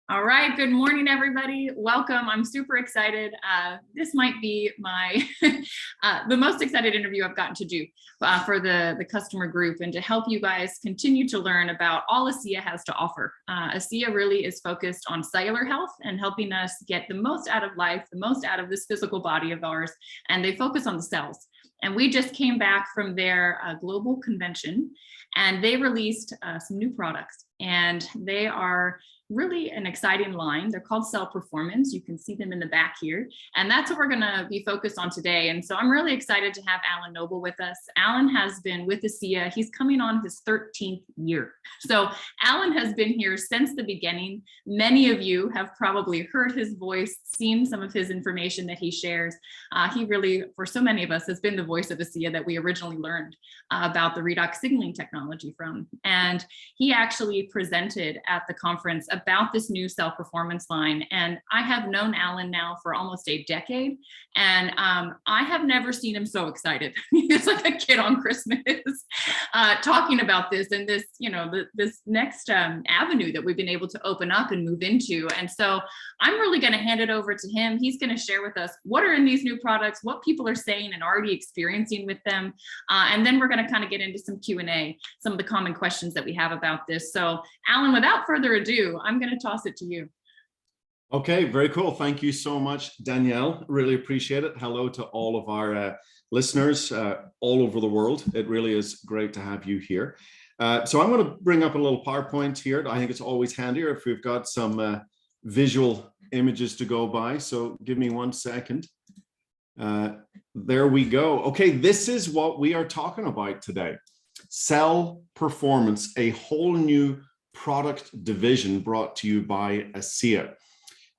All right, good morning, everybody. Welcome. I'm super excited. This might be my the most excited interview I've gotten to do for the customer group and to help you guys continue to learn about all ASEA has to offer. ASEA really is focused on cellular health and helping us get the most out of life, the most out of this physical body of ours, and they focus on the cells. And we just came back from their global convention, and they released some new products, and they are really an exciting line. They're called Cell Performance. You can see them in the back here. And that's what we're going to be focused on today. And so I'm really excited to have Alan Noble with us. Alan has been with ASEA. He's coming on his 13th year. So Alan has been here since the beginning. Many of you have probably heard his voice, seen some of his information that he shares. He really, for so many of us, has been the voice of ASEA that we originally learned about the redox signaling technology from. And he actually presented at the conference about this new Cell Performance line. And I have known Alan now for almost a decade, and I have never seen him so excited. He's like a kid on Christmas talking about this and this, this next avenue that we've been able to open up and move into. And so I'm really going to hand it over to him. He's going to share with us what are in these new products, what people are saying and already experiencing with them. And then we're going to kind of get into some Q&A, some of the common questions that we have about this. So Alan, without further ado, I'm going to toss it to you. Okay, very cool. Thank you so much, Danielle. Really appreciate it. Hello to all of our listeners all over the world. It really is great to have you here. So I'm going to bring up a little PowerPoint here. I think it's always handier if we've got some visual images to go by. So give me 1 second. There we go. Okay, this is what we are talking about today. Cell Performance, a whole new product division brought to you by ASEA.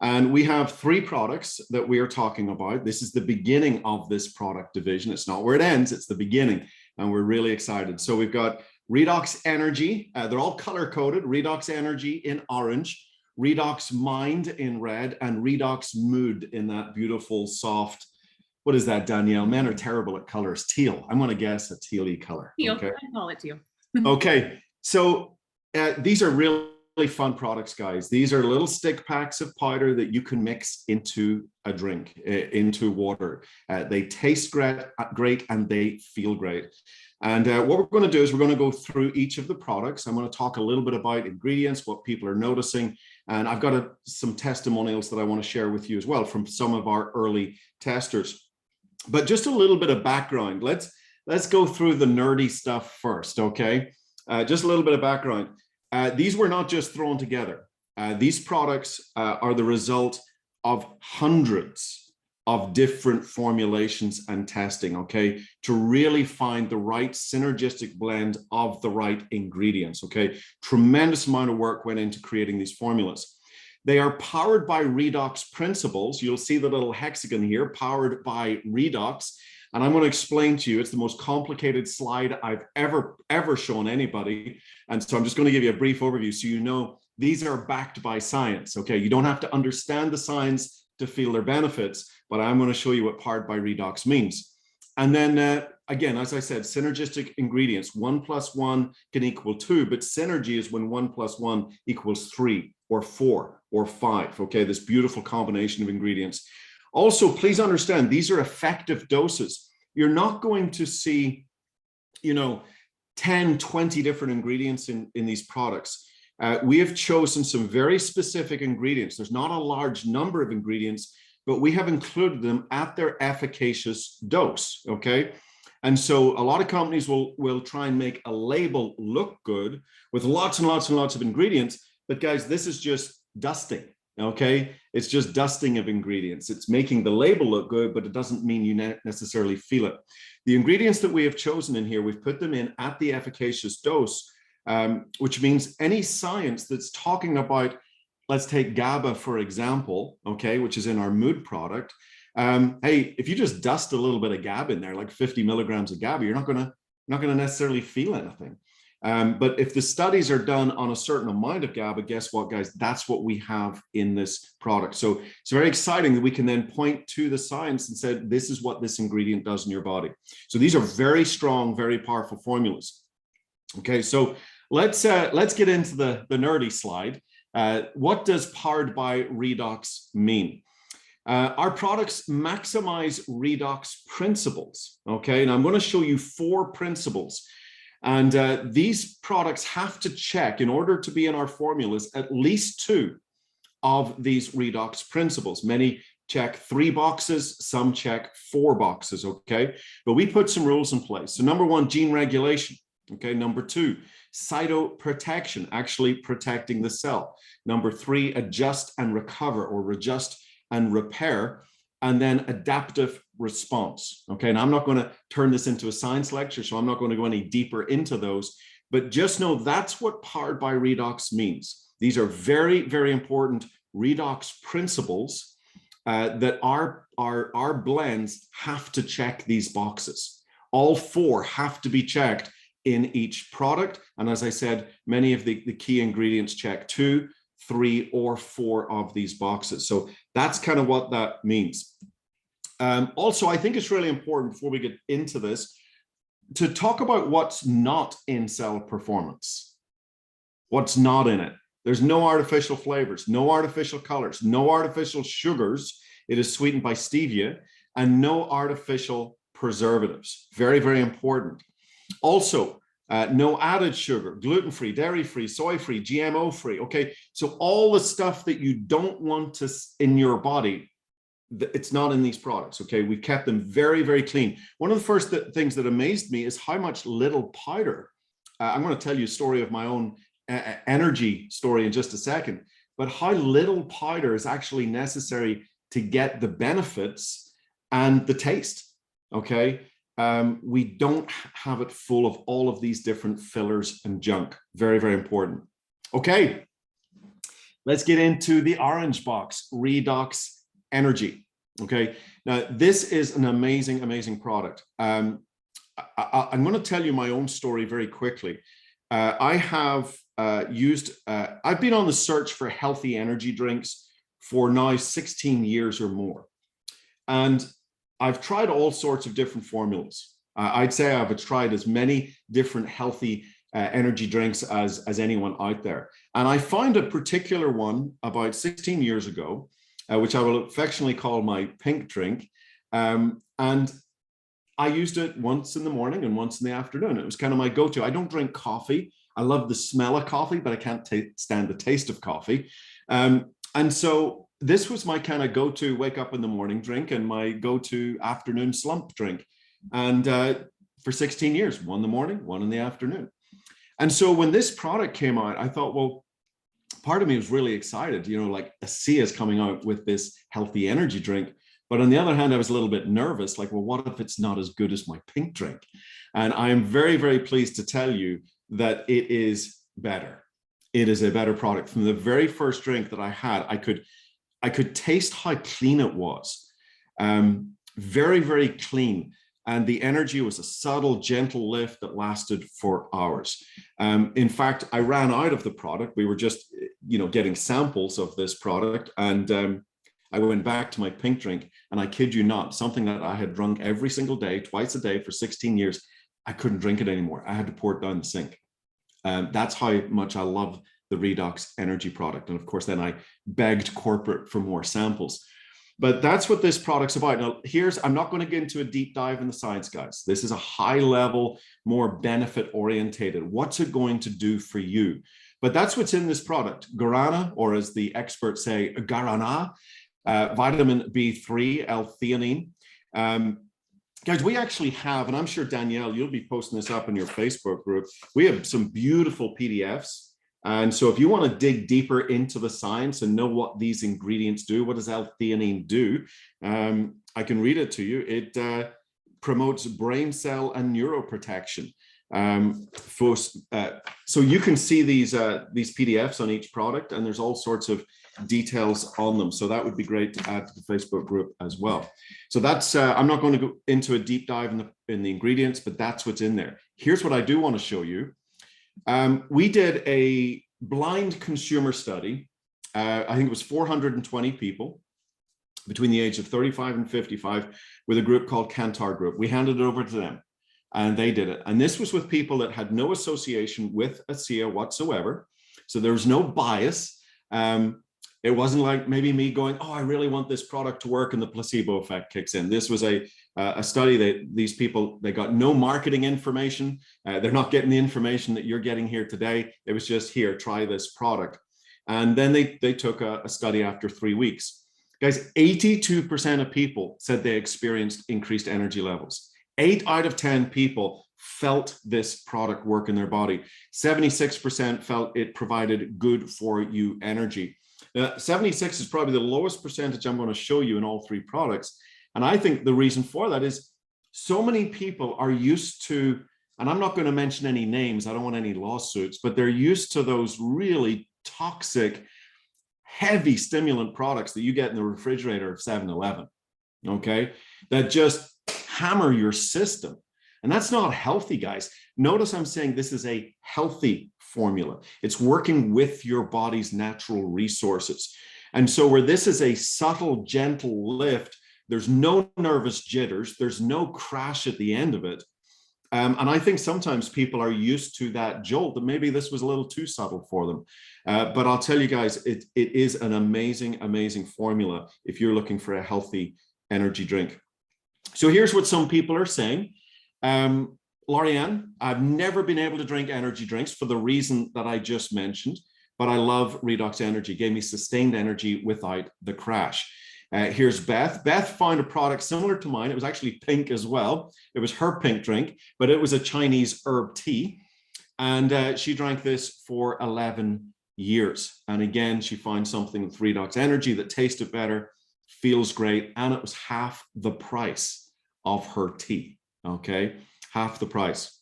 And we have 3 products that we are talking about. This is the beginning of this product division. It's not where it ends, it's the beginning. And we're really excited. So we've got RedoxEnergy. They're all color coded. RedoxEnergy in orange, RedoxMind in red, and RedoxMood in that beautiful, soft, what is that, Danielle? Men are terrible at colors. Teal. I'm going to guess a teal-y color. Teal. Okay. I call it teal. Okay. So these are really fun products, guys. These are little stick packs of powder that you can mix into a drink, into water. They taste great and they feel great. And what we're going to do is we're going to go through each of the products. I'm going to talk a little bit about ingredients, what people are noticing. And I've got some testimonials that I want to share with you as well from some of our early testers. But just a little bit of background. Let's go through the nerdy stuff first, okay? Just a little bit of background. These were not just thrown together. These products are the result of hundreds of different formulations and testing, okay, to really find the right synergistic blend of the right ingredients, okay? Tremendous amount of work went into creating these formulas. They are powered by redox principles. You'll see the little hexagon here, powered by redox. And I'm going to explain to you, it's the most complicated slide I've ever shown anybody. And so I'm just going to give you a brief overview so you know these are backed by science, okay? You don't have to understand the science to feel their benefits, but I'm going to show you what powered by redox means. And then again, as I said, synergistic ingredients, 1 + 1 can equal 2, but synergy is when 1 + 1 equals 3 or 4 or 5, okay? This beautiful combination of ingredients. Also, please understand, these are effective doses. You're not going to see, 10, 20 different ingredients in these products. We have chosen some very specific ingredients. There's not a large number of ingredients, but we have included them at their efficacious dose, okay? And so a lot of companies will try and make a label look good with lots and lots and lots of ingredients, but guys, this is just dusting. Okay, it's just dusting of ingredients. It's making the label look good, but it doesn't mean you necessarily feel it. The ingredients that we have chosen in here, we've put them in at the efficacious dose, which means any science that's talking about, let's take GABA, for example, okay, which is in our mood product. Hey, if you just dust a little bit of GABA in there, like 50 milligrams of GABA, you're not going to necessarily feel anything. But if the studies are done on a certain amount of GABA, guess what, guys? That's what we have in this product. So it's very exciting that we can then point to the science and say, this is what this ingredient does in your body. So these are very strong, very powerful formulas. Okay, so let's get into the nerdy slide. What does powered by redox mean? Our products maximize redox principles. Okay, and I'm going to show you 4 principles. And these products have to check, in order to be in our formulas, at least 2 of these redox principles. Many check 3 boxes, some check 4 boxes, okay? But we put some rules in place. So number 1, gene regulation, okay? Number 2, cytoprotection, actually protecting the cell. Number 3, adjust and recover, or adjust and repair. And then adaptive response, okay? And I'm not going to turn this into a science lecture, so I'm not going to go any deeper into those, but just know that's what powered by redox means. These are very, very important redox principles that our blends have to check these boxes. All 4 have to be checked in each product. And as I said, many of the key ingredients check 2, 3, or 4 of these boxes. So that's kind of what that means. Also, I think it's really important, before we get into this, to talk about what's not in cell performance. What's not in it. There's no artificial flavors, no artificial colors, no artificial sugars. It is sweetened by stevia, and no artificial preservatives. Very, very important. Also, no added sugar, gluten-free, dairy-free, soy-free, GMO-free. Okay, so all the stuff that you don't want to in your body, it's not in these products. Okay, we've kept them very, very clean. One of the first things that amazed me is how much little powder. I'm going to tell you a story of my own energy story in just a second, but how little powder is actually necessary to get the benefits and the taste. Okay, we don't have it full of all of these different fillers and junk. Very, very important. Okay, let's get into the orange box, RedoxEnergy. Okay, now this is an amazing, amazing product. I'm going to tell you my own story very quickly. I have I've been on the search for healthy energy drinks for now 16 years or more. And I've tried all sorts of different formulas. I'd say I've tried as many different healthy energy drinks as anyone out there. And I found a particular one about 16 years ago, which I will affectionately call my pink drink. And I used it once in the morning and once in the afternoon. It was kind of my go-to. I don't drink coffee. I love the smell of coffee, but I can't stand the taste of coffee. And so this was my kind of go-to wake up in the morning drink and my go-to afternoon slump drink. And for 16 years, one in the morning, one in the afternoon. And so when this product came out, I thought, well, part of me was really excited, you know, like ASEA is coming out with this healthy energy drink. But on the other hand, I was a little bit nervous, like, well, what if it's not as good as my pink drink? And I am very, very pleased to tell you that it is better. It is a better product. From the very first drink that I had, I could taste how clean it was. Very, very clean. And the energy was a subtle, gentle lift that lasted for hours. In fact, I ran out of the product. We were just, you know, getting samples of this product. And I went back to my pink drink, and I kid you not, something that I had drunk every single day, twice a day for 16 years, I couldn't drink it anymore. I had to pour it down the sink. That's how much I love the RedoxEnergy product. And of course, then I begged corporate for more samples. But that's what this product's about. Now, I'm not going to get into a deep dive in the science, guys. This is a high level, more benefit orientated. What's it going to do for you? But that's what's in this product. Guarana, or as the experts say, guarana, vitamin B3, L-theanine. Guys, we actually have, and I'm sure Danielle, you'll be posting this up in your Facebook group. We have some beautiful PDFs. And so if you want to dig deeper into the science and know what these ingredients do, what does L-theanine do? I can read it to you. It promotes brain cell and neuroprotection. So you can see these PDFs on each product, and there's all sorts of details on them. So that would be great to add to the Facebook group as well. So that's, I'm not going to go into a deep dive in the ingredients, but that's what's in there. Here's what I do want to show you. We did a blind consumer study. I think it was 420 people between the age of 35 and 55 with a group called Kantar Group. We handed it over to them and they did it. And this was with people that had no association with ASEA whatsoever. So there was no bias. It wasn't like maybe me going, oh, I really want this product to work, and the placebo effect kicks in. This was a study that these people, they got no marketing information. They're not getting the information that you're getting here today. It was just, here, try this product. And then they took a study after 3 weeks. Guys, 82% of people said they experienced increased energy levels. 8 out of 10 people felt this product work in their body. 76% felt it provided good for you energy. 76 is probably the lowest percentage I'm going to show you in all 3 products. And I think the reason for that is so many people are used to, and I'm not going to mention any names, I don't want any lawsuits, but they're used to those really toxic, heavy stimulant products that you get in the refrigerator of 7-Eleven, okay, that just hammer your system. And that's not healthy, guys. Notice I'm saying this is a healthy formula. It's working with your body's natural resources. And so where this is a subtle, gentle lift, there's no nervous jitters, there's no crash at the end of it. And I think sometimes people are used to that jolt, that maybe this was a little too subtle for them. But I'll tell you guys, it is an amazing, amazing formula if you're looking for a healthy energy drink. So here's what some people are saying. Lorianne, I've never been able to drink energy drinks for the reason that I just mentioned, but I love RedoxEnergy. Gave me sustained energy without the crash. Here's Beth. Beth found a product similar to mine. It was actually pink as well. It was her pink drink, but it was a Chinese herb tea. And she drank this for 11 years. And again, she found something with RedoxEnergy that tasted better, feels great, and it was half the price of her tea. Okay, half the price.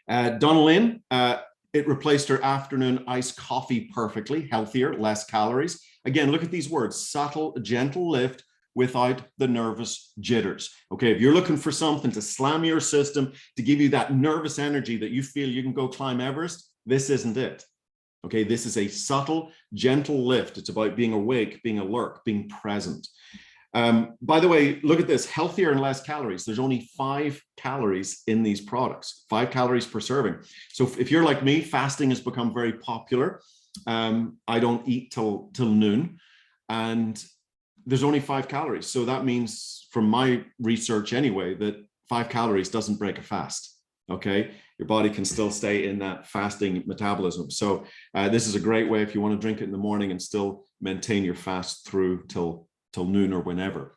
Donna Lynn, it replaced her afternoon iced coffee perfectly, healthier, less calories. Again, look at these words: subtle, gentle lift without the nervous jitters. Okay, if you're looking for something to slam your system, to give you that nervous energy that you feel you can go climb Everest, this isn't it. Okay, this is a subtle, gentle lift. It's about being awake, being alert, being present. By the way, look at this: healthier and less calories. There's only 5 calories in these products, 5 calories per serving. So if you're like me, fasting has become very popular. I don't eat till noon, and there's only 5 calories. So that means, from my research anyway, that 5 calories doesn't break a fast. Okay, your body can still stay in that fasting metabolism. So this is a great way if you want to drink it in the morning and still maintain your fast through till noon or whenever.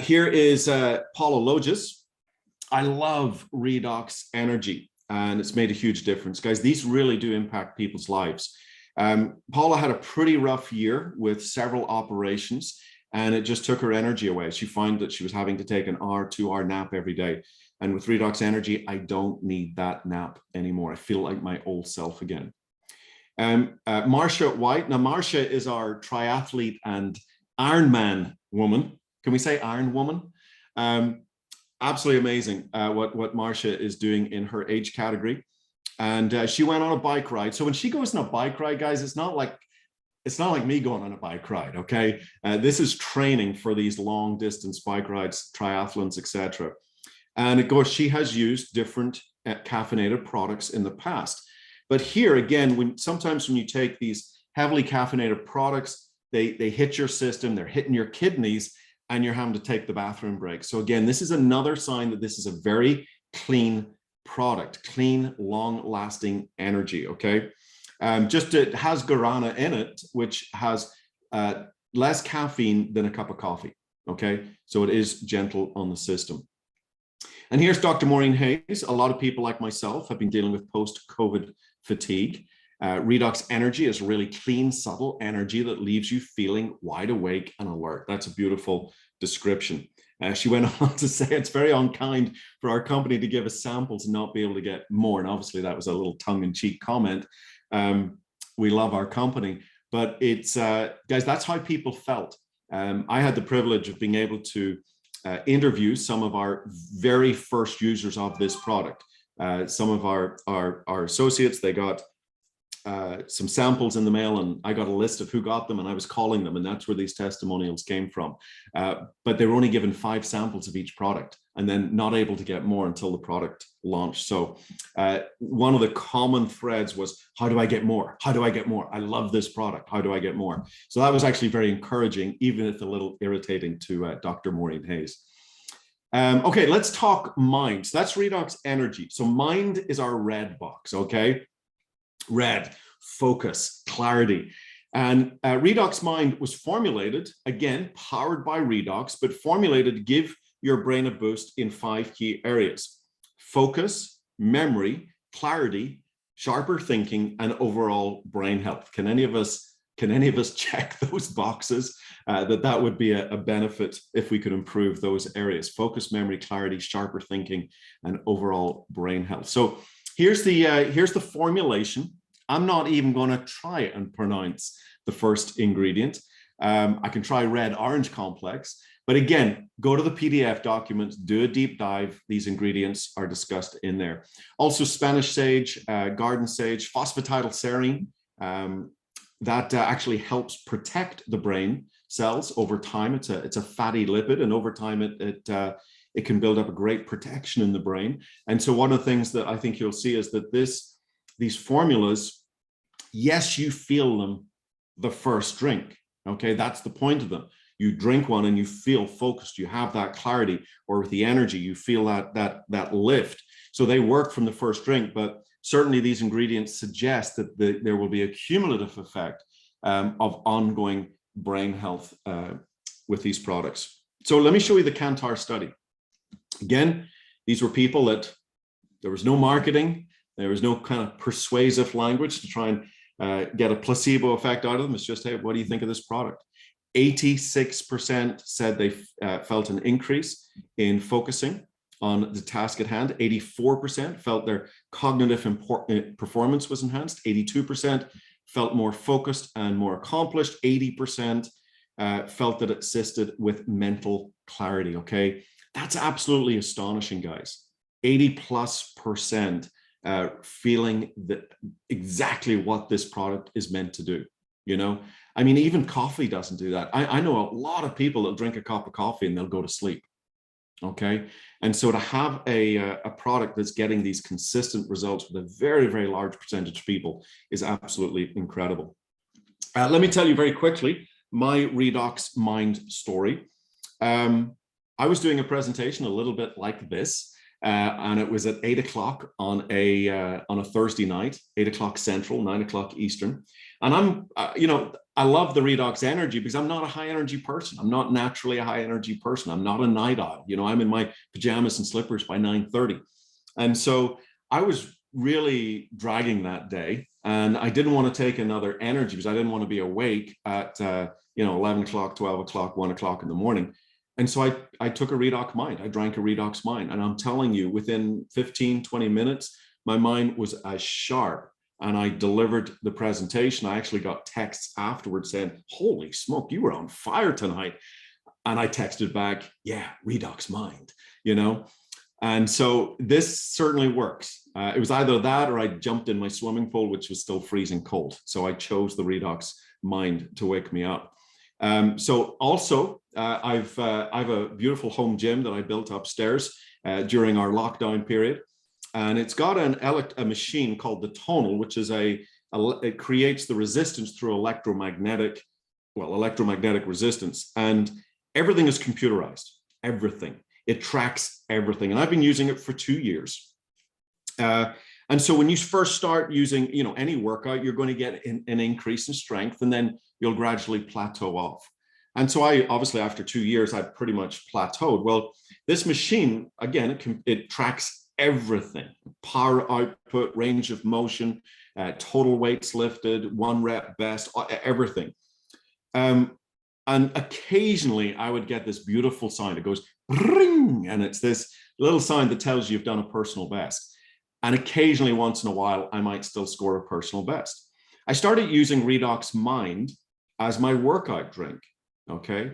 Here is Paula Logis. I love RedoxEnergy, and it's made a huge difference. Guys, these really do impact people's lives. Paula had a pretty rough year with several operations, and it just took her energy away. She found that she was having to take an hour, 2-hour nap every day. And with RedoxEnergy, I don't need that nap anymore. I feel like my old self again. Marcia White. Now, Marcia is our triathlete and Ironman woman. Can we say Iron Woman? Absolutely amazing what Marcia is doing in her age category. And she went on a bike ride. So when she goes on a bike ride, guys, it's not like me going on a bike ride, okay? This is training for these long distance bike rides, triathlons, etc. And of course, she has used different caffeinated products in the past. But here again, sometimes when you take these heavily caffeinated products, they hit your system, they're hitting your kidneys, and you're having to take the bathroom break. So again, this is another sign that this is a very clean product, clean, long-lasting energy, okay? It has guarana in it, which has less caffeine than a cup of coffee, okay? So it is gentle on the system. And here's Dr. Maureen Hayes. A lot of people like myself have been dealing with post-COVID fatigue. RedoxEnergy is really clean, subtle energy that leaves you feeling wide awake and alert. That's a beautiful description. She went on to say it's very unkind for our company to give us samples and not be able to get more. And obviously that was a little tongue-in-cheek comment. We love our company, but it's, guys, that's how people felt. I had the privilege of being able to interview some of our very first users of this product. Some of our associates, they got some samples in the mail, and I got a list of who got them, and I was calling them, and that's where these testimonials came from. But they were only given 5 samples of each product, and then not able to get more until the product launched. So one of the common threads was, how do I get more? How do I get more? I love this product. How do I get more? So that was actually very encouraging, even if a little irritating to Dr. Maureen Hayes. Okay, let's talk Mind. So that's RedoxEnergy. So Mind is our red box, okay? Red, focus, clarity. And RedoxMind was formulated, again, powered by Redox, but formulated to give your brain a boost in 5 key areas: focus, memory, clarity, sharper thinking, and overall brain health. Can any of us check those boxes? That would be a benefit if we could improve those areas: focus, memory, clarity, sharper thinking, and overall brain health. So here's the formulation. I'm not even going to try and pronounce the first ingredient. I can try red orange complex, but again, go to the PDF document, do a deep dive. These ingredients are discussed in there. Also Spanish sage, garden sage, phosphatidylserine, that actually helps protect the brain cells over time. It's a fatty lipid, and over time it can build up a great protection in the brain. And so one of the things that I think you'll see is that these formulas, yes, you feel them the first drink. Okay, that's the point of them. You drink one and you feel focused, you have that clarity, or with the energy, you feel that lift. So they work from the first drink, but certainly these ingredients suggest that there will be a cumulative effect of ongoing brain health with these products. So let me show you the Kantar study. Again, these were people that there was no marketing, there was no kind of persuasive language to try and get a placebo effect out of them. It's just, hey, what do you think of this product? 86% said they felt an increase in focusing on the task at hand. 84% felt their cognitive performance was enhanced. 82% felt more focused and more accomplished. 80% felt that it assisted with mental clarity. Okay, that's absolutely astonishing, guys. 80+% feeling that exactly what this product is meant to do. You know, I mean, even coffee doesn't do that. I know a lot of people that drink a cup of coffee and they'll go to sleep. Okay, and so to have a product that's getting these consistent results with a very, very large percentage of people is absolutely incredible. Let me tell you very quickly my RedoxMind story. I was doing a presentation a little bit like this, and it was at 8 o'clock on a Thursday night, 8 o'clock Central, 9 o'clock Eastern. And I'm, I love the RedoxEnergy because I'm not a high energy person. I'm not naturally a high energy person. I'm not a night owl. You know, I'm in my pajamas and slippers by 9:30. And so I was really dragging that day, and I didn't want to take another energy because I didn't want to be awake at, 11 o'clock, 12 o'clock, 1 o'clock in the morning. And so I took a RedoxMind. I drank a RedoxMind, and I'm telling you, within 15, 20 minutes, my mind was as sharp. And I delivered the presentation. I actually got texts afterwards saying, holy smoke, you were on fire tonight. And I texted back, yeah, RedoxMind, you know? And so this certainly works. It was either that or I jumped in my swimming pool, which was still freezing cold. So I chose the RedoxMind to wake me up. So also, I've a beautiful home gym that I built upstairs during our lockdown period. And it's got a machine called the tonal, which is it creates the resistance through electromagnetic resistance. And everything is computerized, everything. It tracks everything. And I've been using it for 2 years. And so when you first start using, any workout, you're going to get an increase in strength, and then you'll gradually plateau off. And so obviously after 2 years, I pretty much plateaued. Well, this machine, again, it tracks everything: power output, range of motion, total weights lifted, 1 rep best, everything. And occasionally I would get this beautiful sound. It goes ring, and it's this little sound that tells you you've done a personal best. And occasionally, once in a while, I might still score a personal best. I started using RedoxMind as my workout drink. Okay.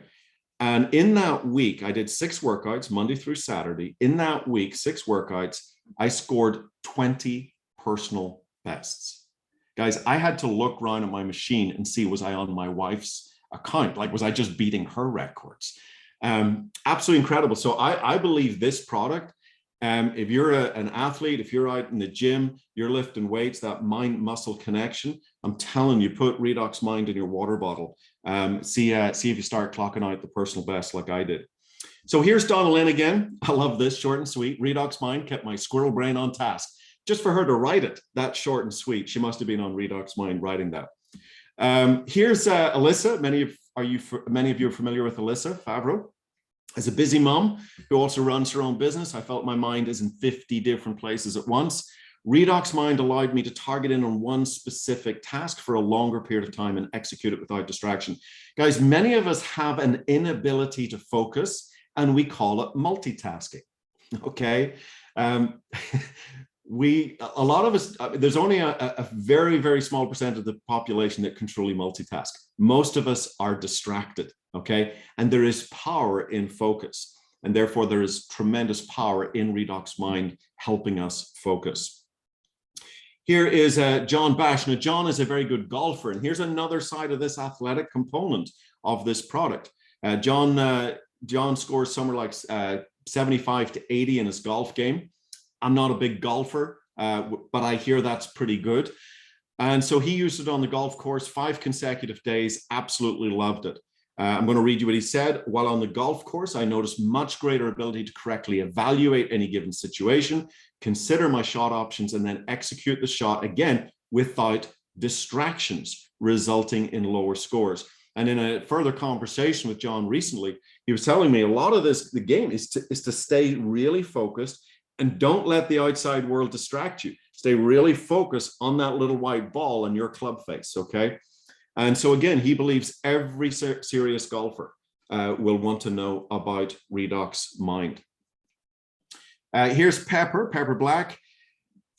And in that week, I did 6 workouts, Monday through Saturday. In that week, 6 workouts, I scored 20 personal bests. Guys, I had to look around at my machine and see, was I on my wife's account? Like, was I just beating her records? Absolutely incredible. So I believe this product, if you're an athlete, if you're out in the gym, you're lifting weights, that mind muscle connection, I'm telling you, put RedoxMind in your water bottle. See if you start clocking out the personal best like I did. So here's Donna Lynn again. I love this, short and sweet. RedoxMind kept my squirrel brain on task. Just for her to write it that short and sweet, she must have been on RedoxMind writing that. Here's Alyssa. Many of you are familiar with Alyssa Favreau. As a busy mom who also runs her own business, I felt my mind is in 50 different places at once. RedoxMind allowed me to target in on one specific task for a longer period of time and execute it without distraction. Guys, many of us have an inability to focus, and we call it multitasking. Okay. A lot of us, there's only a very, very small percent of the population that can truly multitask. Most of us are distracted, okay? And there is power in focus. And therefore, there is tremendous power in RedoxMind helping us focus. Here is John Bash. Now, John is a very good golfer. And here's another side of this athletic component of this product. John scores somewhere like 75 to 80 in his golf game. I'm not a big golfer, but I hear that's pretty good. And so he used it on the golf course 5 consecutive days, absolutely loved it. I'm going to read you what he said. While on the golf course, I noticed much greater ability to correctly evaluate any given situation, consider my shot options, and then execute the shot again without distractions, resulting in lower scores. And in a further conversation with John recently, he was telling me a lot of the game is to stay really focused and don't let the outside world distract you. Stay really focused on that little white ball and your club face, okay? And so again, he believes every serious golfer will want to know about RedoxMind. Here's Pepper Black.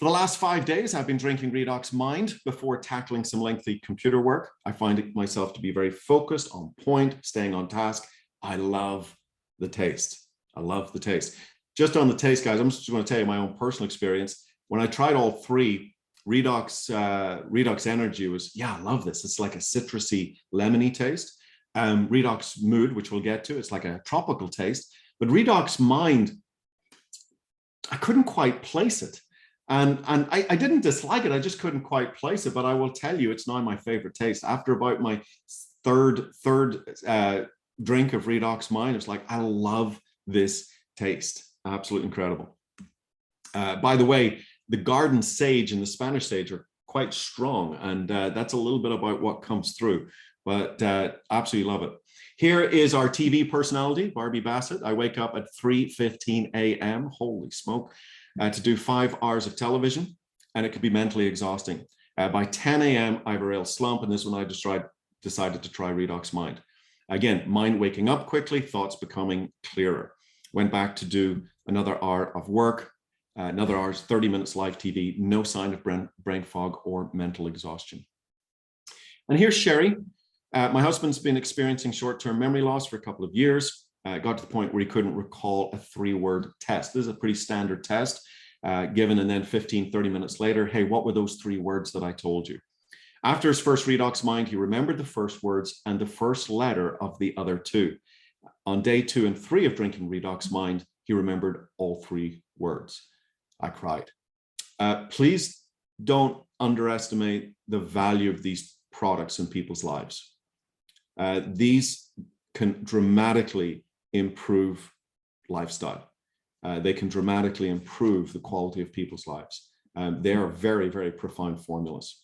For the last 5 days, I've been drinking RedoxMind before tackling some lengthy computer work. I find myself to be very focused, on point, staying on task. I love the taste. I love the taste. Just on the taste, guys, I'm just going to tell you my own personal experience. When I tried all three, RedoxEnergy was, yeah, I love this. It's like a citrusy, lemony taste. RedoxMood, which we'll get to, it's like a tropical taste. But RedoxMind, I couldn't quite place it. And I didn't dislike it. I just couldn't quite place it. But I will tell you, it's now my favorite taste. After about my third drink of RedoxMind, it's like, I love this taste. Absolutely incredible. By the way, the garden sage and the Spanish sage are quite strong, and that's a little bit about what comes through, but absolutely love it. Here is our TV personality, Barbie Bassett. I wake up at 3:15 a.m., holy smoke, to do 5 hours of television, and it could be mentally exhausting. By 10 a.m., I have a real slump, and this is when I decided to try RedoxMind. Again, mind waking up quickly, thoughts becoming clearer. Went back to do another hour of work, another hour's 30 minutes live TV, no sign of brain fog or mental exhaustion. And here's Sherry. My husband's been experiencing short-term memory loss for a couple of years. Got to the point where he couldn't recall a 3-word test. This is a pretty standard test given, and then 15, 30 minutes later, hey, what were those 3 words that I told you? After his first RedoxMind, he remembered the first words and the first letter of the other 2. On day 2 and 3 of drinking RedoxMind, he remembered all 3 words. I cried. Please don't underestimate the value of these products in people's lives. These can dramatically improve lifestyle. They can dramatically improve the quality of people's lives. They are very, very profound formulas.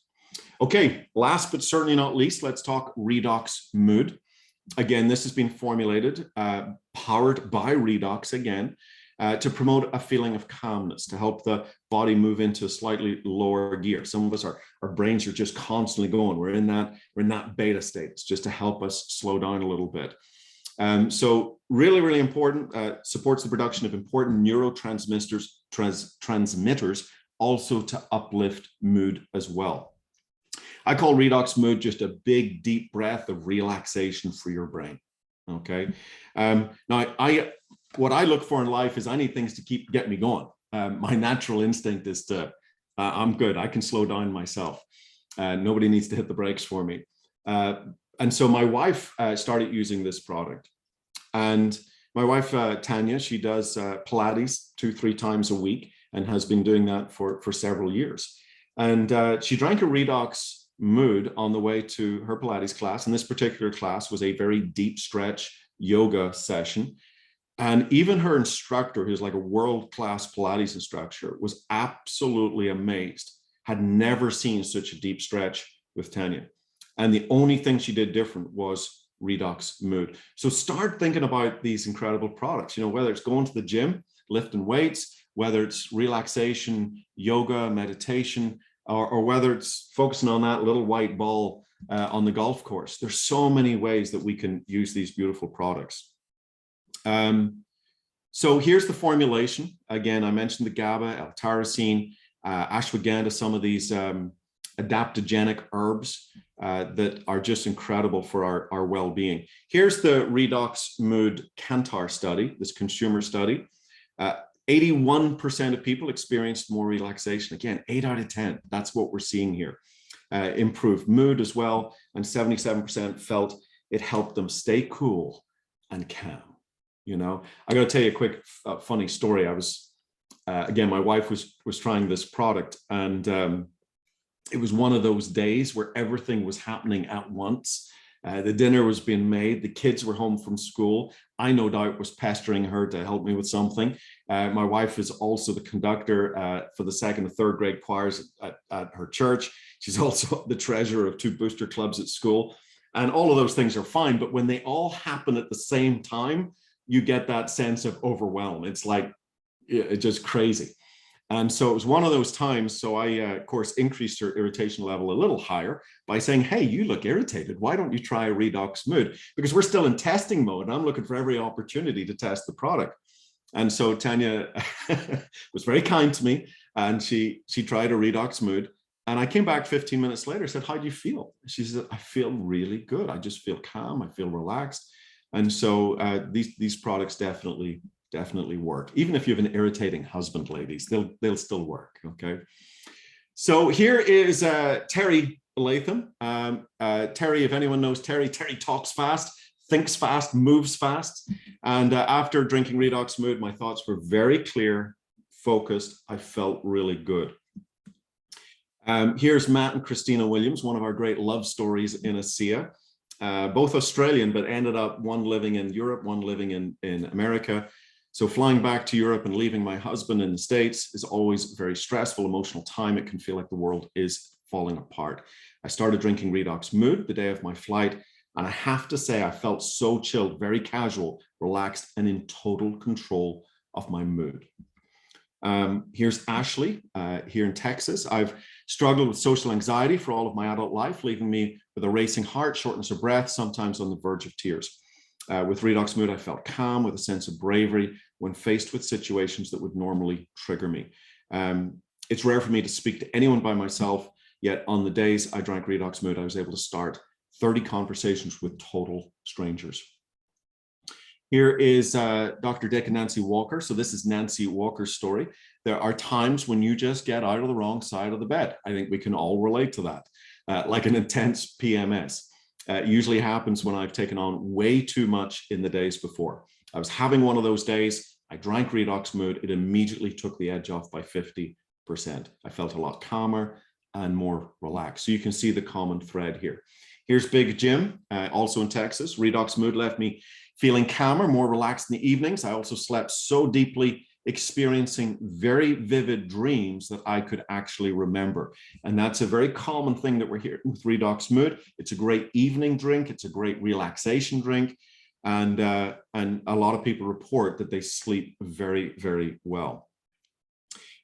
Okay, last but certainly not least, let's talk RedoxMood. Again, this has been formulated, powered by Redox again, to promote a feeling of calmness, to help the body move into a slightly lower gear. Some of us, our brains are just constantly going. We're in that beta state. It's just to help us slow down a little bit. So really, really important, supports the production of important neurotransmitters, transmitters, also to uplift mood as well. I call RedoxMood just a big, deep breath of relaxation for your brain. Okay. Now, what I look for in life is I need things to get me going. My natural instinct is to, I'm good. I can slow down myself. Nobody needs to hit the brakes for me. And so my wife started using this product. And my wife, Tanya, she does Pilates 2-3 times a week and has been doing that for several years. And she drank a RedoxMood on the way to her Pilates class. And this particular class was a very deep stretch yoga session. And even her instructor, who's like a world-class Pilates instructor, was absolutely amazed, had never seen such a deep stretch with Tanya. And the only thing she did different was RedoxMood. So start thinking about these incredible products, you know, whether it's going to the gym, lifting weights, whether it's relaxation, yoga, meditation, or whether it's focusing on that little white ball on the golf course. There's so many ways that we can use these beautiful products. So here's the formulation. Again, I mentioned the GABA, L-tyrosine, ashwagandha, some of these adaptogenic herbs that are just incredible for our well-being. Here's the RedoxMood Kantar study, this consumer study. 81% of people experienced more relaxation. Again, 8 out of 10. That's what we're seeing here. Improved mood as well, and 77% felt it helped them stay cool and calm. You know, I got to tell you a quick funny story. I was again, my wife was trying this product, and it was one of those days where everything was happening at once. The dinner was being made. The kids were home from school. I no doubt was pestering her to help me with something. My wife is also the conductor for the 2nd and 3rd grade choirs at her church. She's also the treasurer of 2 booster clubs at school. And all of those things are fine. But when they all happen at the same time, you get that sense of overwhelm. It's like, it's just crazy. And so it was one of those times. So I, of course, increased her irritation level a little higher by saying, hey, you look irritated. Why don't you try a RedoxMood? Because we're still in testing mode. And I'm looking for every opportunity to test the product. And so Tanya was very kind to me, and she tried a RedoxMood. And I came back 15 minutes later, said, how do you feel? She said, I feel really good. I just feel calm. I feel relaxed. And so these products definitely work. Even if you have an irritating husband, ladies, they'll still work. Okay. So here is Terry Latham. Terry, if anyone knows Terry talks fast, thinks fast, moves fast. And after drinking RedoxMood, my thoughts were very clear, focused. I felt really good. Here's Matt and Christina Williams, one of our great love stories in ASEA. Both Australian, but ended up one living in Europe, one living in America. So flying back to Europe and leaving my husband in the States is always a very stressful, emotional time. It can feel like the world is falling apart. I started drinking RedoxMood the day of my flight, and I have to say I felt so chilled, very casual, relaxed, and in total control of my mood. Here's Ashley here in Texas. I've struggled with social anxiety for all of my adult life, leaving me with a racing heart, shortness of breath, sometimes on the verge of tears. With RedoxMood, I felt calm with a sense of bravery when faced with situations that would normally trigger me. It's rare for me to speak to anyone by myself, yet on the days I drank RedoxMood, I was able to start 30 conversations with total strangers. Here is Dr. Dick and Nancy Walker. So this is Nancy Walker's story. There are times when you just get out of the wrong side of the bed. I think we can all relate to that, like an intense PMS. It usually happens when I've taken on way too much in the days before. I was having one of those days. I drank RedoxMood. It immediately took the edge off by 50%. I felt a lot calmer and more relaxed. So you can see the common thread here. Here's Big Jim, also in Texas. RedoxMood left me feeling calmer, more relaxed in the evenings. I also slept so deeply, experiencing very vivid dreams that I could actually remember. And that's a very common thing that we're hearing with RedoxMood. It's a great evening drink. It's a great relaxation drink. And a lot of people report that they sleep very, very well.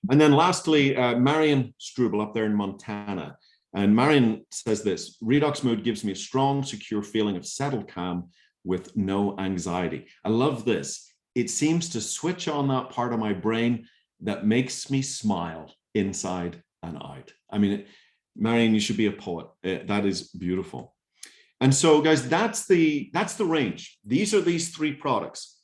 And then lastly, Marion Struble up there in Montana. And Marion says this: RedoxMood gives me a strong, secure feeling of settled calm with no anxiety. I love this. It seems to switch on that part of my brain that makes me smile inside and out. I mean, Marion, you should be a poet. That is beautiful. And so, guys, that's the range. These are these 3 products.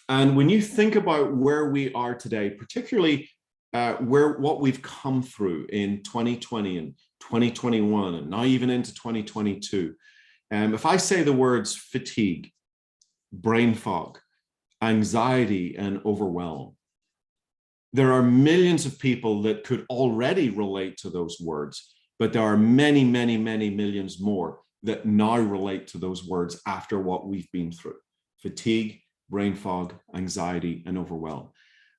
And when you think about where we are today, particularly what we've come through in 2020 and 2021, and now even into 2022. If I say the words fatigue, brain fog, anxiety, and overwhelm, there are millions of people that could already relate to those words, but there are many, many, many millions more that now relate to those words after what we've been through: fatigue, brain fog, anxiety, and overwhelm.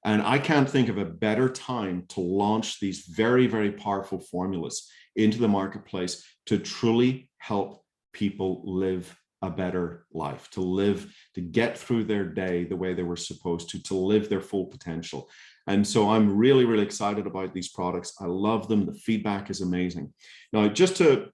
And I can't think of a better time to launch these very, very powerful formulas into the marketplace to truly help people live a better life, to get through their day the way they were supposed to live their full potential. And so I'm really, really excited about these products. I love them. The feedback is amazing. Now, just to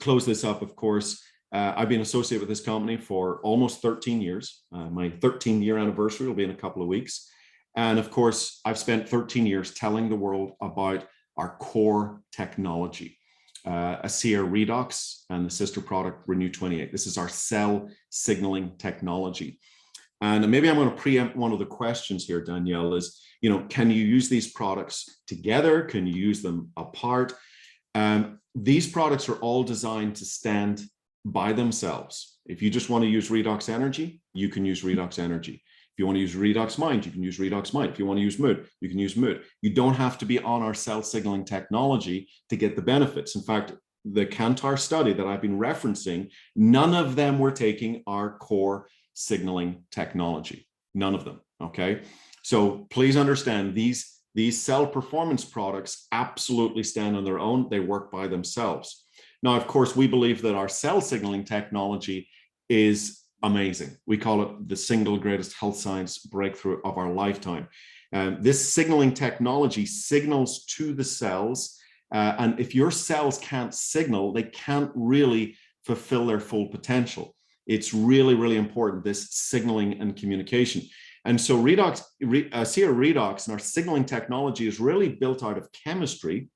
close this up, of course, I've been associated with this company for almost 13 years. My 13-year anniversary will be in a couple of weeks. And of course, I've spent 13 years telling the world about our core technology, ASEA Redox and the sister product Renew 28. This is our cell signaling technology. And maybe I'm going to preempt one of the questions here, Danielle, is, can you use these products together? Can you use them apart? These products are all designed to stand by themselves. If you just want to use RedoxEnergy, you can use RedoxEnergy. If you want to use RedoxMind, you can use RedoxMind. If you want to use Mood, you can use Mood. You don't have to be on our cell signaling technology to get the benefits. In fact, the Kantar study that I've been referencing, none of them were taking our core signaling technology. None of them, okay? So please understand, these cell performance products absolutely stand on their own. They work by themselves. Now, of course, we believe that our cell signaling technology is amazing. We call it the single greatest health science breakthrough of our lifetime. This signaling technology signals to the cells, and if your cells can't signal, they can't really fulfill their full potential. It's really, really important, this signaling and communication. And so ASEA Redox and our signaling technology is really built out of chemistry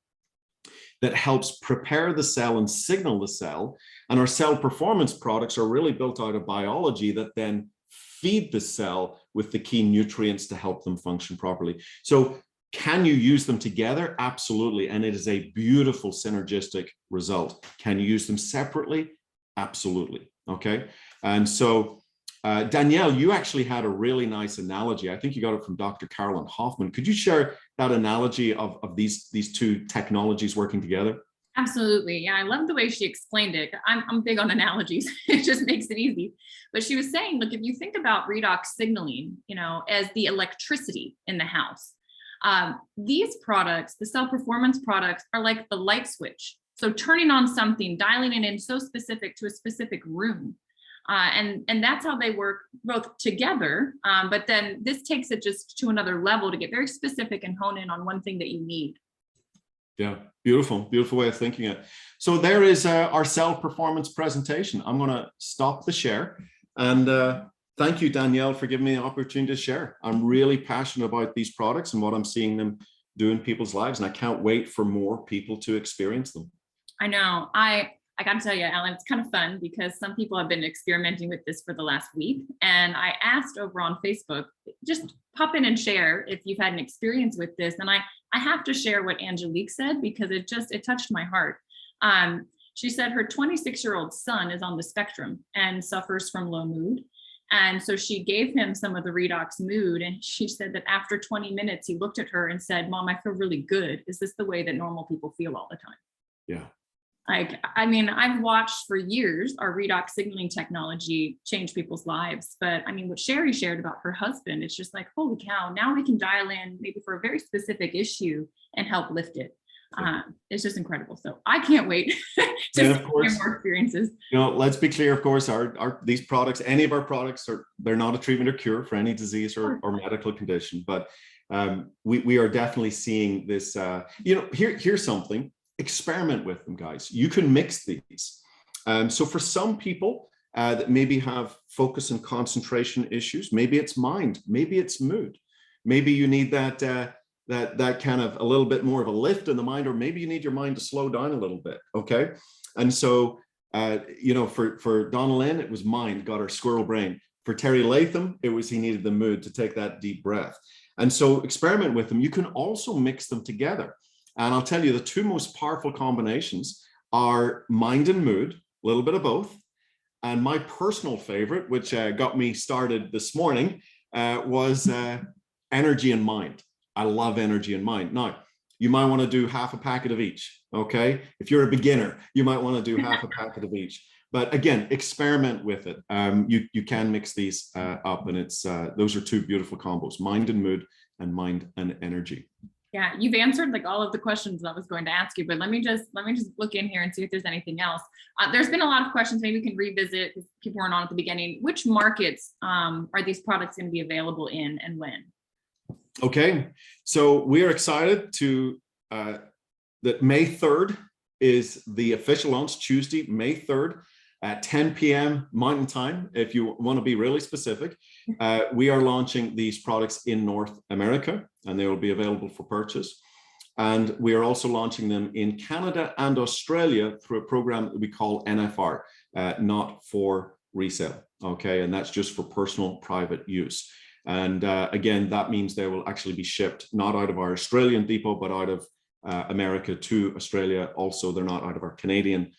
that helps prepare the cell and signal the cell. And our cell performance products are really built out of biology that then feed the cell with the key nutrients to help them function properly. So can you use them together? Absolutely. And it is a beautiful synergistic result. Can you use them separately? Absolutely. Okay. And so Danielle, you actually had a really nice analogy. I think you got it from Dr. Carolyn Hoffman. Could you share that analogy of these two technologies working together? Absolutely. Yeah, I love the way she explained it. I'm big on analogies. It just makes it easy. But she was saying, look, if you think about redox signaling, as the electricity in the house, these products, the cell performance products, are like the light switch. So turning on something, dialing it in so specific to a specific room. And that's how they work both together. But then this takes it just to another level to get very specific and hone in on one thing that you need. Yeah, beautiful way of thinking it. So there is our cell performance presentation. I'm going to stop the share. And thank you, Danielle, for giving me the opportunity to share. I'm really passionate about these products and what I'm seeing them do in people's lives. And I can't wait for more people to experience them. I know. I got to tell you, Alan, it's kind of fun because some people have been experimenting with this for the last week. And I asked over on Facebook, just pop in and share if you've had an experience with this. And I have to share what Angelique said because it touched my heart. She said her 26-year-old son is on the spectrum and suffers from low mood. And so she gave him some of the RedoxMood. And she said that after 20 minutes, he looked at her and said, "Mom, I feel really good. Is this the way that normal people feel all the time?" Yeah. I've watched for years our redox signaling technology change people's lives. But what Sherry shared about her husband, it's just like, holy cow, now we can dial in maybe for a very specific issue and help lift it. It's just incredible. So I can't wait to hear more experiences. Let's be clear, of course, these products, any of our products, they're not a treatment or cure for any disease or medical condition. But we are definitely seeing this, here's something. Experiment with them, guys. You can mix these. So for some people that maybe have focus and concentration issues, maybe it's mind, maybe it's mood, maybe you need that kind of a little bit more of a lift in the mind, or maybe you need your mind to slow down a little bit. Okay, and so for Donna Lynn, it was mind, got her squirrel brain. For Terry Latham, it was he needed the mood to take that deep breath. And so experiment with them. You can also mix them together. And I'll tell you, the two most powerful combinations are mind and mood, a little bit of both. And my personal favorite, which got me started this morning, was energy and mind. I love energy and mind. Now, you might want to do half a packet of each, okay? If you're a beginner, you might want to do half a packet of each. But again, experiment with it. You can mix these up, and it's those are two beautiful combos: mind and mood, and mind and energy. Yeah, you've answered like all of the questions I was going to ask you, but let me just look in here and see if there's anything else. There's been a lot of questions. Maybe we can revisit because people weren't on at the beginning. Which markets are these products going to be available in, and when? Okay, so we are excited to that May 3rd is the official launch, Tuesday, May 3rd. At 10 p.m. Mountain Time, if you want to be really specific. We are launching these products in North America, and they will be available for purchase. And we are also launching them in Canada and Australia through a program that we call NFR, not for resale, okay? And that's just for personal private use. And again, that means they will actually be shipped not out of our Australian depot, but out of America to Australia. Also, they're not out of our Canadian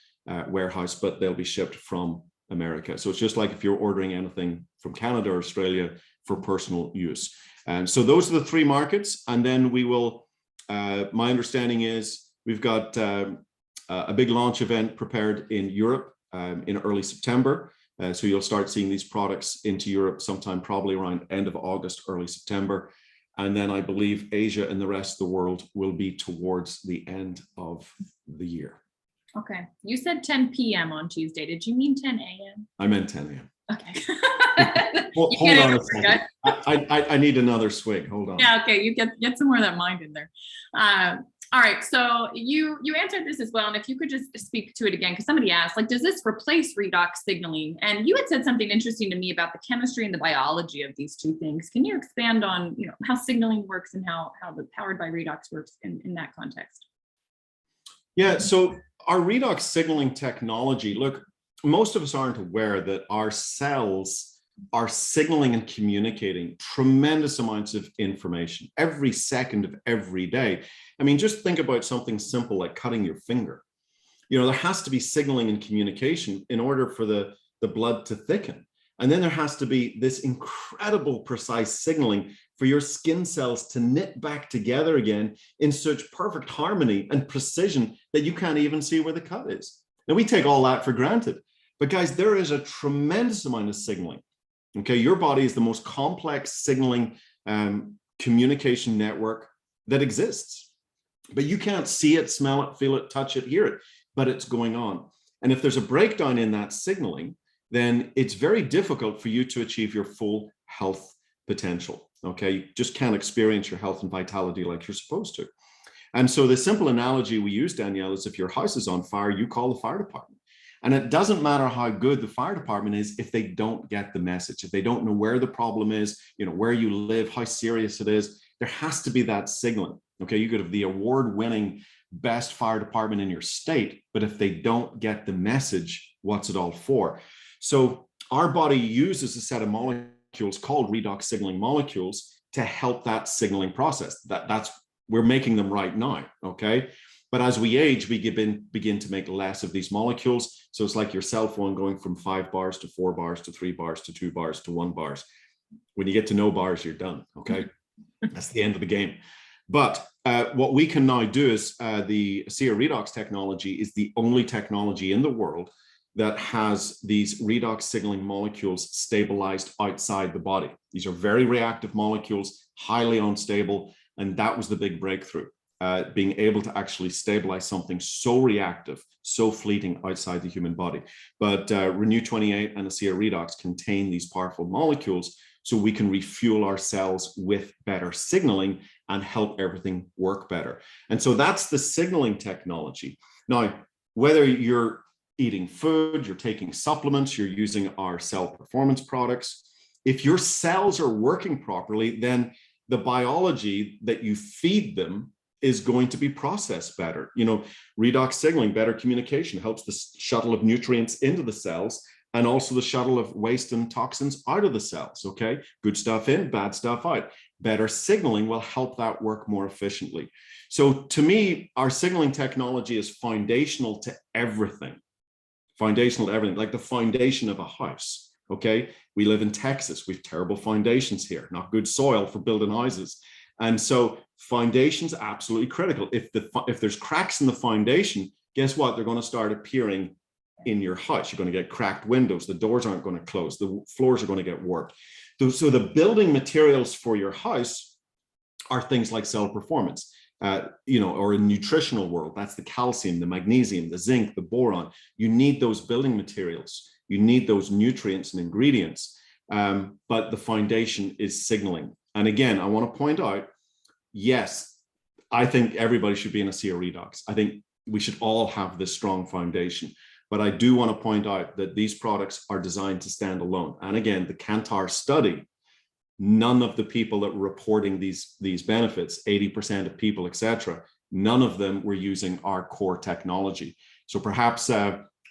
warehouse, but they'll be shipped from America. So it's just like if you're ordering anything from Canada or Australia for personal use. And so those are the three markets. And then we will, my understanding is we've got a big launch event prepared in Europe in early September. So you'll start seeing these products into Europe sometime probably around end of August, early September. And then I believe Asia and the rest of the world will be towards the end of the year. Okay, you said 10 p.m. on Tuesday. Did you mean 10 a.m.? I meant 10 a.m. Okay. Well, hold on a second. I need another swig. Hold on. Yeah, okay, you get some more of that mind in there. All right, so you answered this as well, and if you could just speak to it again, because somebody asked, like, does this replace redox signaling? And you had said something interesting to me about the chemistry and the biology of these two things. Can you expand on, how signaling works and how the Powered by Redox works in that context? Yeah, so our redox signaling technology, look, most of us aren't aware that our cells are signaling and communicating tremendous amounts of information every second of every day. I mean, just think about something simple like cutting your finger. There has to be signaling and communication in order for the blood to thicken. And then there has to be this incredible precise signaling for your skin cells to knit back together again in such perfect harmony and precision that you can't even see where the cut is. Now, we take all that for granted, but guys, there is a tremendous amount of signaling. Okay, your body is the most complex signaling communication network that exists, but you can't see it, smell it, feel it, touch it, hear it, but it's going on. And if there's a breakdown in that signaling, then it's very difficult for you to achieve your full health potential. Okay, you just can't experience your health and vitality like you're supposed to. And so the simple analogy we use, Danielle, is if your house is on fire, you call the fire department. And it doesn't matter how good the fire department is if they don't get the message, if they don't know where the problem is, where you live, how serious it is. There has to be that signaling. Okay, you could have the award-winning best fire department in your state, but if they don't get the message, what's it all for? So our body uses a set of molecules called redox signaling molecules to help that signaling process. That's we're making them right now, okay? But as we age, we begin to make less of these molecules. So it's like your cell phone going from 5 bars to 4 bars to 3 bars to 2 bars to 1 bars. When you get to no bars, you're done, okay? That's the end of the game. But what we can now do is the ASEA redox technology is the only technology in the world that has these redox signaling molecules stabilized outside the body. These are very reactive molecules, highly unstable, and that was the big breakthrough, being able to actually stabilize something so reactive, so fleeting outside the human body. But Renew 28 and ASEA redox contain these powerful molecules so we can refuel our cells with better signaling and help everything work better. And so that's the signaling technology. Now, whether you're eating food, you're taking supplements, you're using our cell performance products, if your cells are working properly, then the biology that you feed them is going to be processed better. Redox signaling, better communication, helps the shuttle of nutrients into the cells and also the shuttle of waste and toxins out of the cells, okay? Good stuff in, bad stuff out. better signaling will help that work more efficiently. So to me, our signaling technology is foundational to everything. Foundational to everything, like the foundation of a house. Okay, we live in Texas. We have terrible foundations here, not good soil for building houses. And so foundation's absolutely critical. If there's cracks in the foundation, guess what? They're going to start appearing in your house. You're going to get cracked windows. The doors aren't going to close. The floors are going to get warped. So the building materials for your house are things like cell performance, or in nutritional world, that's the calcium, the magnesium, the zinc, the boron. You need those building materials. You need those nutrients and ingredients. But the foundation is signaling. And again, I want to point out, yes, I think everybody should be in ASEA Redox. I think we should all have this strong foundation. But I do want to point out that these products are designed to stand alone. And again, the Kantar study, none of the people that were reporting these benefits, 80% of people, etc., none of them were using our core technology. So perhaps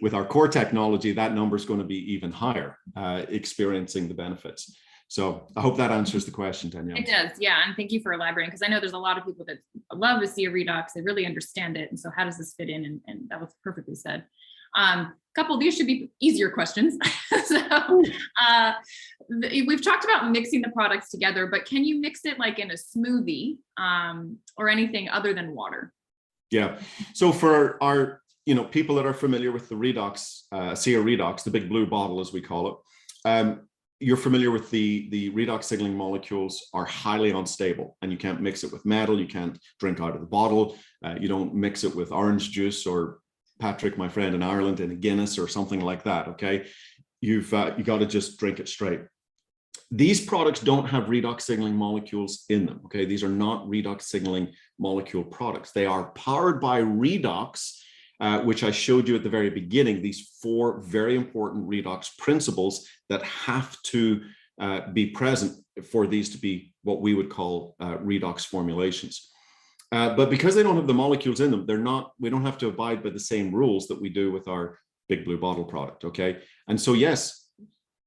with our core technology, that number is going to be even higher, experiencing the benefits. So I hope that answers the question, Danielle. It does, yeah. And thank you for elaborating, because I know there's a lot of people that love ASEA Redox. They really understand it. And so how does this fit in? And that was perfectly said. Couple, these should be easier questions. So we've talked about mixing the products together, but can you mix it like in a smoothie or anything other than water? Yeah. So for our people that are familiar with the Redox, ASEA Redox, the big blue bottle as we call it, you're familiar with the redox signaling molecules are highly unstable, and you can't mix it with metal. You can't drink out of the bottle. You don't mix it with orange juice or Patrick, my friend in Ireland, in a Guinness or something like that. Okay, you got to just drink it straight. These products don't have redox signaling molecules in them. Okay, these are not redox signaling molecule products. They are powered by redox, which I showed you at the very beginning. These 4 very important redox principles that have to be present for these to be what we would call redox formulations. But because they don't have the molecules in them, we don't have to abide by the same rules that we do with our big blue bottle product. Okay. And so, yes,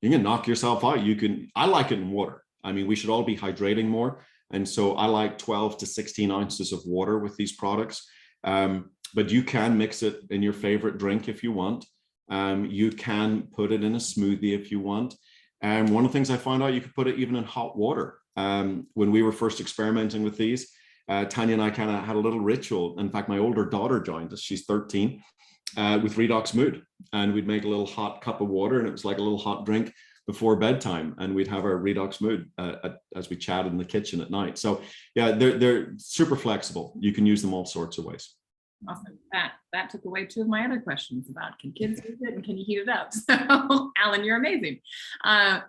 you can knock yourself out. I like it in water. I mean, we should all be hydrating more. And so I like 12 to 16 ounces of water with these products. But you can mix it in your favorite drink if you want. You can put it in a smoothie if you want. And one of the things I found out, you could put it even in hot water. When we were first experimenting with these, Tanya and I kind of had a little ritual. In fact, my older daughter joined us. She's 13, with RedoxMood. And we'd make a little hot cup of water, and it was like a little hot drink before bedtime. And we'd have our RedoxMood as we chatted in the kitchen at night. So yeah, they're super flexible. You can use them all sorts of ways. Awesome. That took away 2 of my other questions about can kids use it and can you heat it up? So Alan, you're amazing.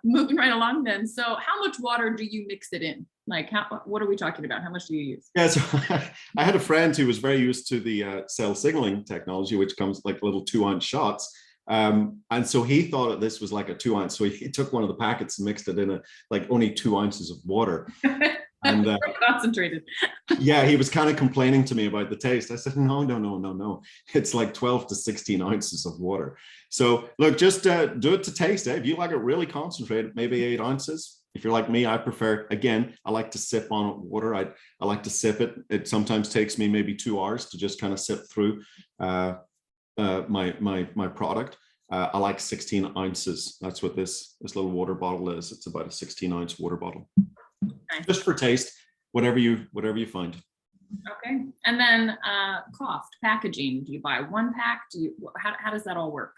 Moving right along then. So how much water do you mix it in? Like what are we talking about? How much do you use? Yeah, so I had a friend who was very used to the cell signaling technology, which comes like little 2-ounce shots. And so he thought that this was like a 2-ounce. So he took one of the packets and mixed it in like only 2 ounces of water. And concentrated. Yeah, he was kind of complaining to me about the taste. I said, no. It's like 12 to 16 ounces of water. So look, just do it to taste. If you like it really concentrated, maybe 8 ounces. If you're like me, I prefer, again, I like to sip on water. I like to sip it. It sometimes takes me maybe 2 hours to just kind of sip through my product. I like 16 ounces. That's what this little water bottle is. It's about a 16-ounce water bottle. Nice. Just for taste, whatever you find. Okay, and then cost, packaging. Do you buy 1 pack? How does that all work?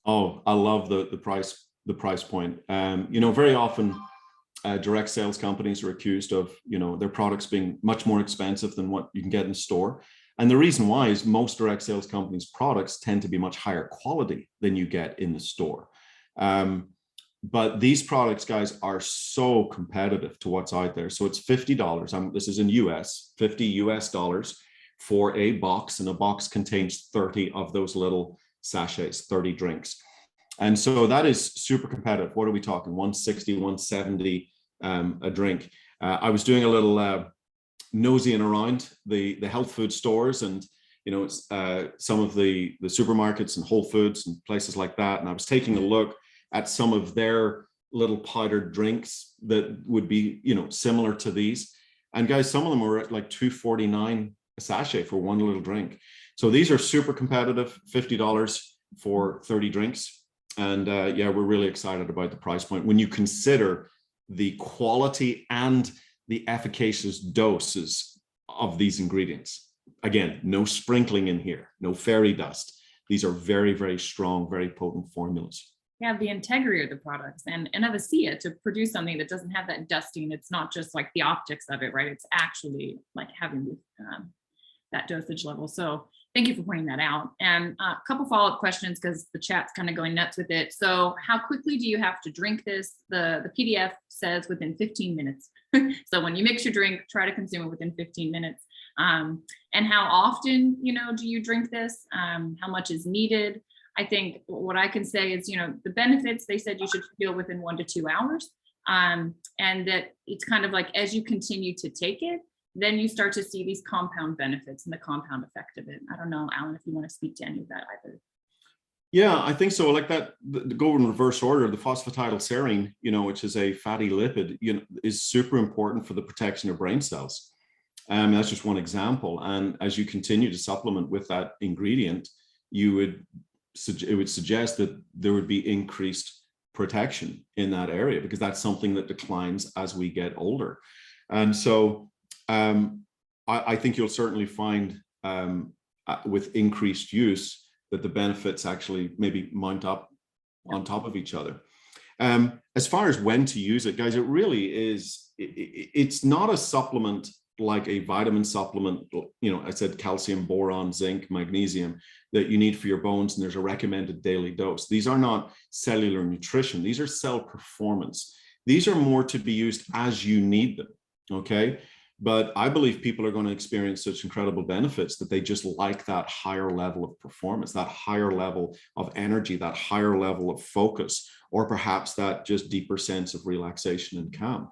Oh, I love the price point. Very often direct sales companies are accused of their products being much more expensive than what you can get in store. And the reason why is most direct sales companies' products tend to be much higher quality than you get in the store. But these products, guys, are so competitive to what's out there. So it's $50. This is in US, $50 US for a box, and a box contains 30 of those little sachets, 30 drinks. And so that is super competitive. What are we talking? 160, 170 a drink. I was doing a little nosing around the health food stores and some of the supermarkets and Whole Foods and places like that. And I was taking a look at some of their little powdered drinks that would be, similar to these. And guys, some of them were at like $2.49 a sachet for one little drink. So these are super competitive, $50 for 30 drinks. And yeah, we're really excited about the price point when you consider the quality and the efficacious doses of these ingredients. Again, no sprinkling in here, no fairy dust. These are very, very strong, very potent formulas. Yeah, the integrity of the products and of ASEA to produce something that doesn't have that dusting. It's not just like the optics of it, right? It's actually like having that dosage level. So thank you for pointing that out. And a couple follow-up questions because the chat's kind of going nuts with it. So how quickly do you have to drink this? The PDF says within 15 minutes. So when you mix your drink, try to consume it within 15 minutes. And how often, do you drink this? How much is needed? I think what I can say is, the benefits, they said you should feel within 1 to 2 hours. And that it's kind of like, as you continue to take it, then you start to see these compound benefits and the compound effect of it. I don't know, Alan, if you want to speak to any of that either. Yeah, I think so. Like that, go in reverse order, the phosphatidylserine, which is a fatty lipid, is super important for the protection of brain cells. That's just one example. And as you continue to supplement with that ingredient, it would suggest that there would be increased protection in that area because that's something that declines as we get older. And so I think you'll certainly find with increased use that the benefits actually maybe mount up on top of each other. As far as when to use it, guys, it really is, it's not a supplement like a vitamin supplement, I said calcium, boron, zinc, magnesium that you need for your bones, and there's a recommended daily dose. These are not cellular nutrition. These are cell performance. These are more to be used as you need them, okay? But I believe people are going to experience such incredible benefits that they just like that higher level of performance, that higher level of energy, that higher level of focus, or perhaps that just deeper sense of relaxation and calm.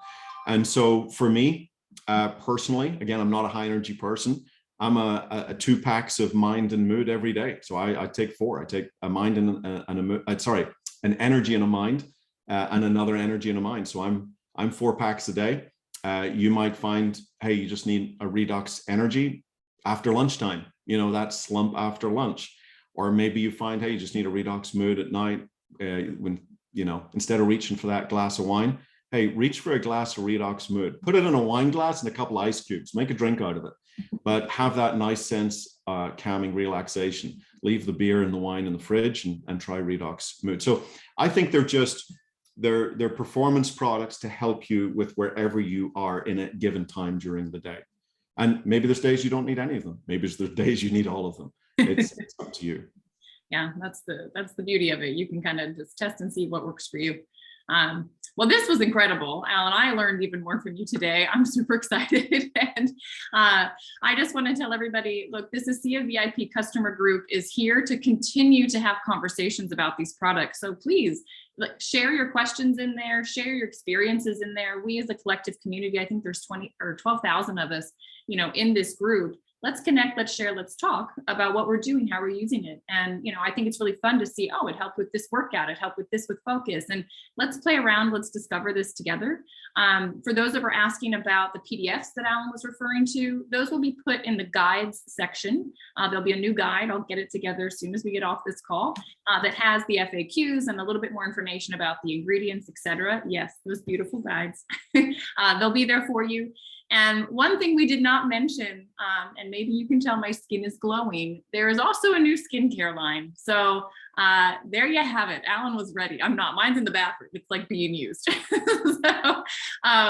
And so for me, personally, again, I'm not a high energy person. I'm a 2 packs of mind and mood every day. So I take 4. I take a mind and a mood, an energy and a mind, and another energy and a mind. So I'm 4 packs a day. You might find, hey, you just need a RedoxEnergy after lunchtime, that slump after lunch. Or maybe you find, hey, you just need a RedoxMood at night when, instead of reaching for that glass of wine, hey, reach for a glass of RedoxMood, put it in a wine glass and a couple of ice cubes, make a drink out of it, but have that nice sense, calming relaxation, leave the beer and the wine in the fridge and try RedoxMood. So I think they're performance products to help you with wherever you are in a given time during the day. And maybe there's days you don't need any of them. Maybe there's days you need all of them. It's up to you. Yeah, that's the beauty of it. You can kind of just test and see what works for you. Well, this was incredible, Alan. I learned even more from you today. I'm super excited. And I just want to tell everybody, look, this ASEA VIP customer group is here to continue to have conversations about these products. So please share your questions in there, share your experiences in there. We as a collective community, I think there's 20 or 12,000 of us, in this group. Let's connect, let's share, let's talk about what we're doing, how we're using it. And, I think it's really fun to see, oh, it helped with this workout, it helped with this with focus. And let's play around, let's discover this together. For those that were asking about the PDFs that Alan was referring to, those will be put in the guides section. There'll be a new guide, I'll get it together as soon as we get off this call, that has the FAQs and a little bit more information about the ingredients, etc. Yes, those beautiful guides. They'll be there for you. And one thing we did not mention, and maybe you can tell my skin is glowing, there is also a new skincare line. So there you have it. Alan was ready. I'm not. Mine's in the bathroom. It's like being used. So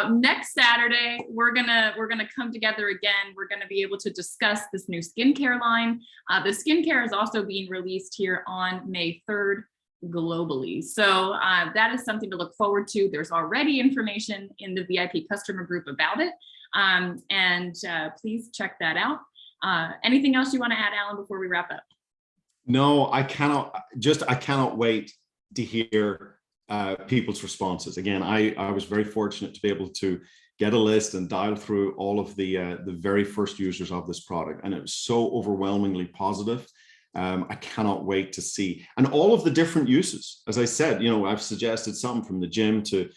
next Saturday, we're gonna come together again. We're gonna be able to discuss this new skincare line. The skincare is also being released here on May 3rd. Globally. So that is something to look forward to. There's already information in the VIP customer group about it. And please check that out. Anything else you want to add, Alan, before we wrap up? No, I cannot wait to hear people's responses. Again, I was very fortunate to be able to get a list and dial through all of the very first users of this product. And it was so overwhelmingly positive. I cannot wait to see, and all of the different uses. As I said, I've suggested some from the gym to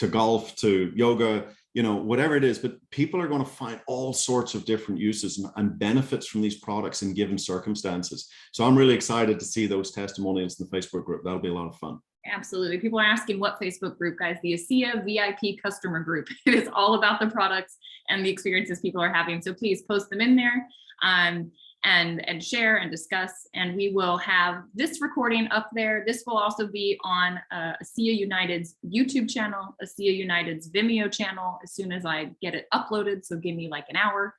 golf to yoga, whatever it is, but people are going to find all sorts of different uses and benefits from these products in given circumstances. So I'm really excited to see those testimonials in the Facebook group. That'll be a lot of fun. Absolutely. People are asking what Facebook group, guys. The ASEA VIP customer group. It is all about the products and the experiences people are having. So please post them in there and share and discuss. And we will have this recording up there. This will also be on ASEA United's YouTube channel, ASEA United's Vimeo channel, as soon as I get it uploaded. So give me like an hour.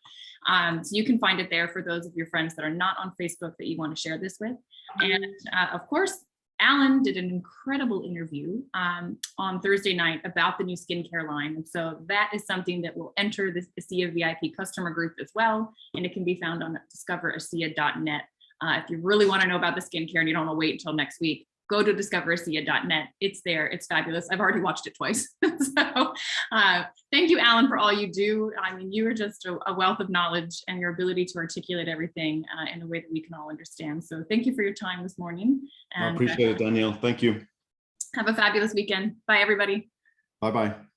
So you can find it there for those of your friends that are not on Facebook that you want to share this with. And of course, Alan did an incredible interview on Thursday night about the new skincare line. And so that is something that will enter the ASEA VIP customer group as well. And it can be found on discoverasea.net. If you really want to know about the skincare and you don't want to wait until next week, go to discoverasea.net. It's there. It's fabulous. I've already watched it twice. So thank you, Alan, for all you do. I mean, you are just a wealth of knowledge, and your ability to articulate everything in a way that we can all understand. So thank you for your time this morning. And I appreciate it, Danielle. Thank you. Have a fabulous weekend. Bye, everybody. Bye-bye.